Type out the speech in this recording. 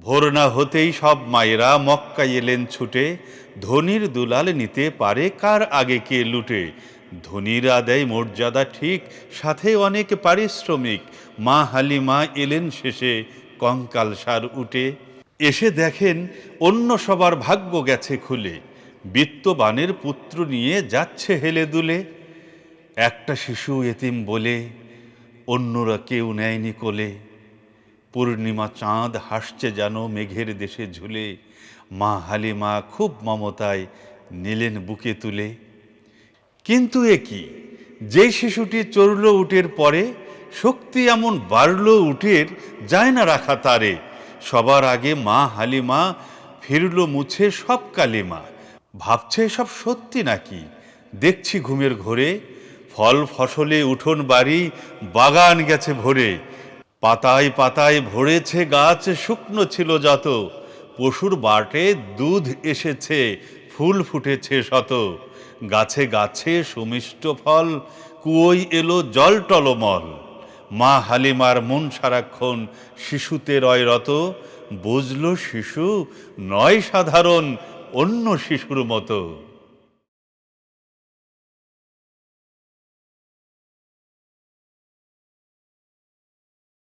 ভোর না হতেই সব মায়েরা মক্কায় এলেন ছুটে, ধনির দুলাল নিতে পারে কার আগে কে লুটে। ধনীরা দেয় মর্যাদা ঠিক, সাথে অনেক পারিশ্রমিক। মা হালিমা এলেন শেষে কঙ্কালসার উঠে। এসে দেখেন অন্য সবার ভাগ্য গেছে খুলে, বিত্তবানের পুত্র নিয়ে যাচ্ছে হেলে দুলে। একটা শিশু এতিম বলে অন্যরা কেউ নেয়নি কোলে। পূর্ণিমা চাঁদ হাসছে যেন মেঘের দেশে ঝুলে। মা হালিমা খুব মমতায় নিলেন বুকে তুলে। কিন্তু এ কি, যে শিশুটি চড়ল উটের পরে, শক্তি এমন বাড়ল উটের, যায় না রাখা তারে। সবার আগে মা হালিমা ফিরল মুছে সব কালিমা। ভাবছে সব সত্যি নাকি, দেখছি ঘুমের ঘোরে। ফল ফসলে উঠোন বাড়ি, বাগান গেছে ভরে। পাতায় পাতায় ভরেছে গাছ, শুকনো ছিল যত। পশুর বাটে দুধ এসেছে, ফুল ফুটেছে শত। গাছে গাছে সুমিষ্ট ফল, কুয়োয় এলো জল টলমল। মা হালিমার মন সারাক্ষণ শিশুতে রয়রত। বুঝল শিশু নয় সাধারণ, অন্য শিশুর মতো।